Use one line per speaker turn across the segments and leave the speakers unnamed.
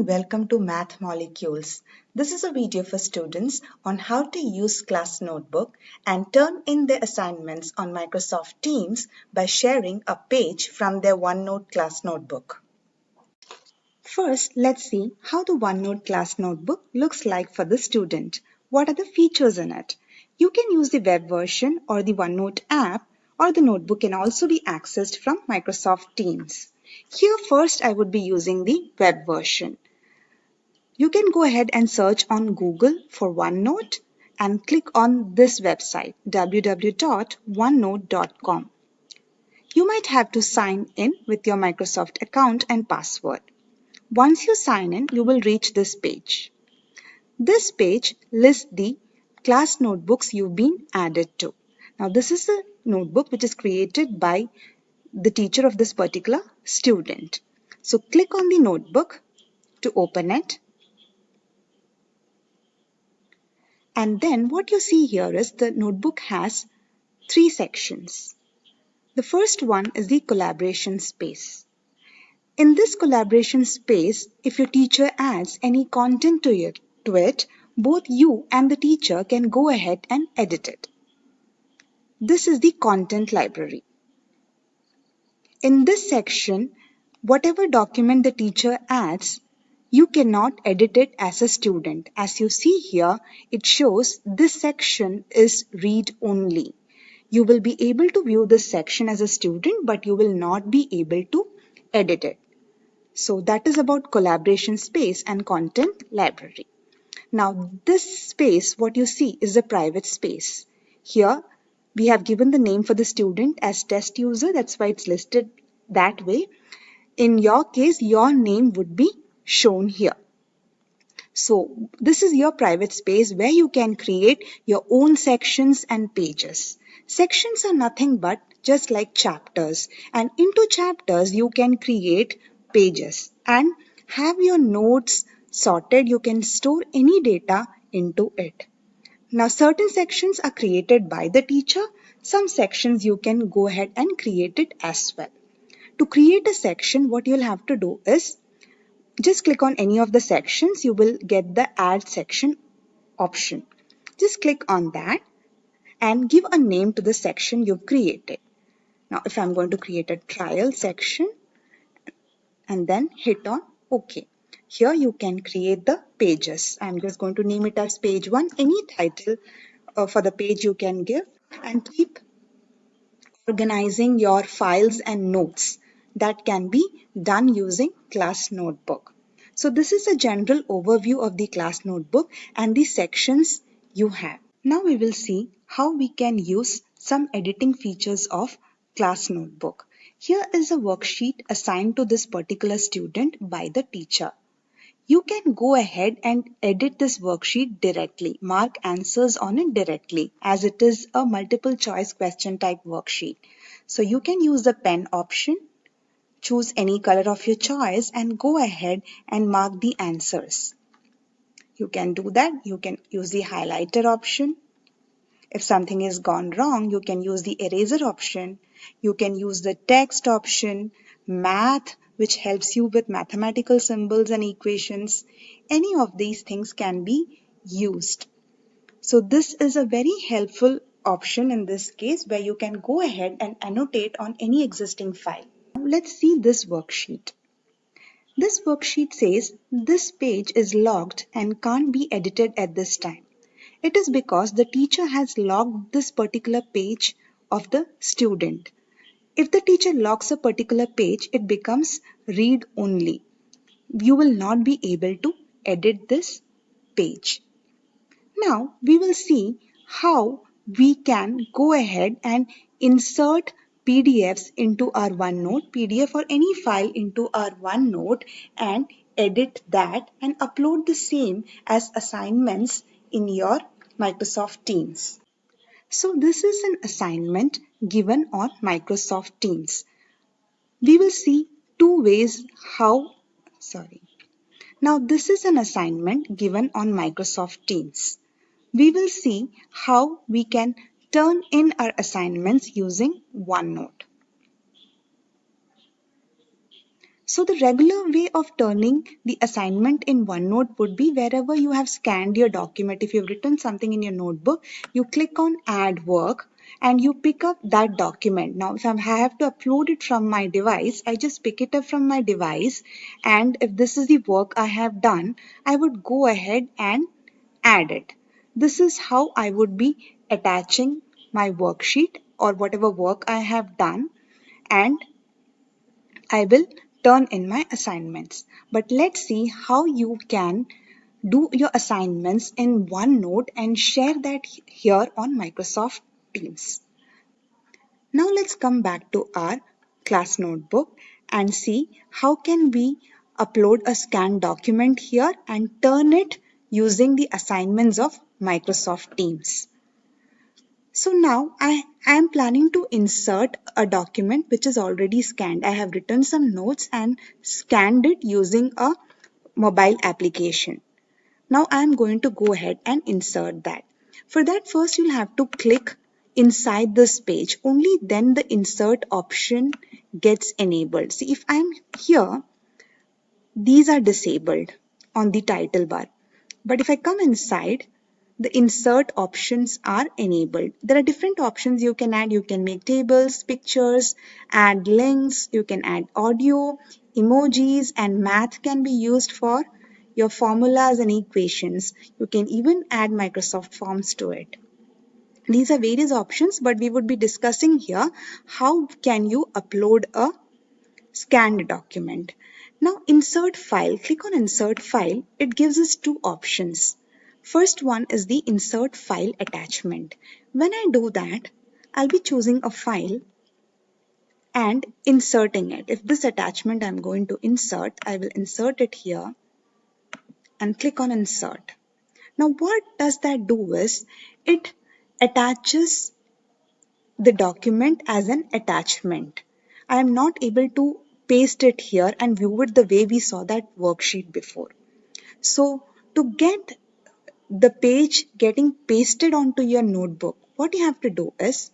and welcome to Math Molecules. This is a video for students on how to use Class Notebook and turn in their assignments on Microsoft Teams by sharing a page from their OneNote Class Notebook. First, let's see how the OneNote Class Notebook looks like for the student. What are the features in it? You can use the web version or the OneNote app, or the notebook can also be accessed from Microsoft Teams. Here first I would be using the web version. You can go ahead and search on Google for OneNote and click on this website www.onenote.com. You might have to sign in with your Microsoft account and password. Once you sign in, you will reach this page. This page lists the class notebooks you've been added to. Now, this is a notebook which is created by the teacher of this particular student. So, click on the notebook to open it. And then what you see here is the notebook has 3 sections. The first one is the collaboration space. In this collaboration space, if your teacher adds any content to it, both you and the teacher can go ahead and edit it. This is the content library. In this section, whatever document the teacher adds, you cannot edit it as a student. As you see here, it shows this section is read only. You will be able to view this section as a student, but you will not be able to edit it. So that is about collaboration space and content library. Now this space, what you see is a private space. Here we have given the name for the student as test user. That's why it's listed that way. In your case, your name would be shown here. So this is your private space where you can create your own sections and pages. Sections are nothing but just like chapters, and into chapters you can create pages and have your notes sorted. You can store any data into it. Now certain sections are created by the teacher. Some sections you can go ahead and create it as well. To create a section, what you'll have to do is just click on any of the sections. You will get the add section option. Just click on that and give a name to the section you've created. Now if I'm going to create a trial section and then hit on OK. Here you can create the pages. I'm just going to name it as page 1. Any title for the page you can give, and keep organizing your files and notes. That can be done using Class Notebook. So this is a general overview of the Class Notebook and the sections you have. Now we will see how we can use some editing features of Class Notebook. Here is a worksheet assigned to this particular student by the teacher. You can go ahead and edit this worksheet directly, mark answers on it directly, as it is a multiple choice question type worksheet. So you can use the pen option, choose any color of your choice and go ahead and mark the answers. You can do that. You can use the highlighter option. If something is gone wrong, you can use the eraser option. You can use the text option, math, which helps you with mathematical symbols and equations. Any of these things can be used. So this is a very helpful option in this case where you can go ahead and annotate on any existing file. Let's see this worksheet. This worksheet says this page is locked and can't be edited at this time. It is because the teacher has locked this particular page of the student. If the teacher locks a particular page, it becomes read only. You will not be able to edit this page. Now we will see how we can go ahead and insert PDFs into our OneNote, PDF or any file into our OneNote, and edit that and upload the same as assignments in your Microsoft Teams. So this is an assignment given on Microsoft Teams. We will see two ways Now this is an assignment given on Microsoft Teams. We will see how we can turn in our assignments using OneNote. So the regular way of turning the assignment in OneNote would be wherever you have scanned your document. If you've written something in your notebook, you click on add work and you pick up that document. Now, if I have to upload it from my device, I just pick it up from my device. And if this is the work I have done, I would go ahead and add it. This is how I would be attaching my worksheet or whatever work I have done, and I will turn in my assignments. But let's see how you can do your assignments in OneNote and share that here on Microsoft Teams. Now let's come back to our class notebook and see how can we upload a scanned document here and turn it using the assignments of Microsoft Teams. So now I am planning to insert a document which is already scanned. I have written some notes and scanned it using a mobile application. Now I am going to go ahead and insert that. For that, first you'll have to click inside this page. Only then the insert option gets enabled. See, if I'm here, these are disabled on the title bar. But if I come inside, the insert options are enabled. There are different options you can add. You can make tables, pictures, add links, you can add audio, emojis, and math can be used for your formulas and equations. You can even add Microsoft Forms to it. These are various options, but we would be discussing here how can you upload a scanned document. Now insert file, click on insert file. It gives us two options. First one is the insert file attachment. When I do that, I'll be choosing a file and inserting it. If this attachment I'm going to insert, I will insert it here and click on insert. Now what does that do is it attaches the document as an attachment. I am not able to paste it here and view it the way we saw that worksheet before. So to get the page getting pasted onto your notebook, what you have to do is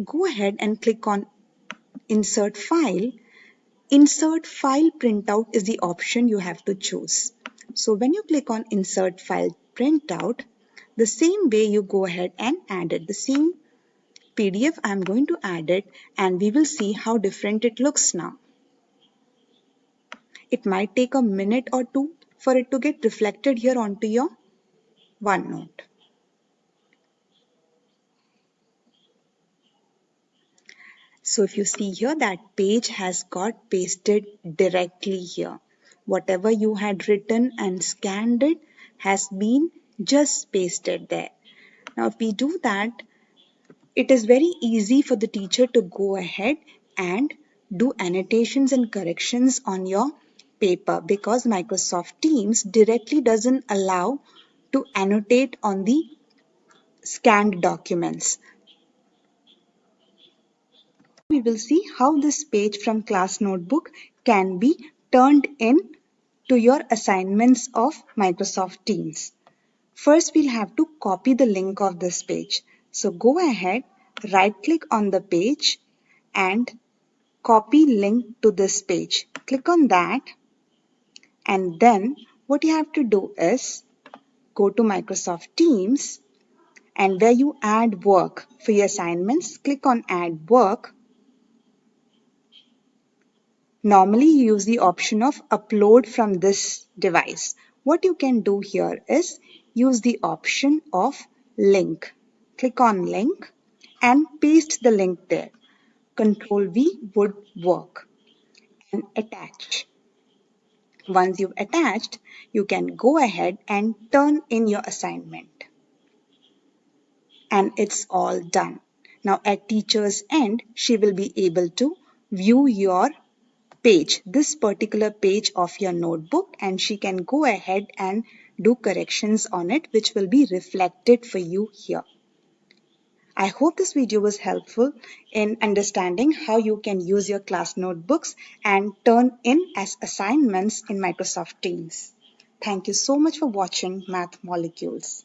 go ahead and click on insert file. Insert file printout is the option you have to choose. So when you click on insert file printout, the same way you go ahead and add it. The same PDF, I'm going to add it and we will see how different it looks now. It might take a minute or two for it to get reflected here onto your OneNote. So if you see here, that page has got pasted directly here. Whatever you had written and scanned it has been just pasted there. Now if we do that, it is very easy for the teacher to go ahead and do annotations and corrections on your paper because Microsoft Teams directly doesn't allow to annotate on the scanned documents. We will see how this page from class notebook can be turned in to your assignments of Microsoft Teams. First, we'll have to copy the link of this page. So go ahead, right click on the page and copy link to this page. Click on that and then what you have to do is go to Microsoft Teams and where you add work for your assignments, click on add work. Normally you use the option of upload from this device. What you can do here is use the option of link. Click on link and paste the link there. Control V would work and attach. Once you've attached, you can go ahead and turn in your assignment. And it's all done. Now at teacher's end, she will be able to view your page, this particular page of your notebook, and she can go ahead and do corrections on it, which will be reflected for you here. I hope this video was helpful in understanding how you can use your class notebooks and turn in as assignments in Microsoft Teams. Thank you so much for watching Math Molecules.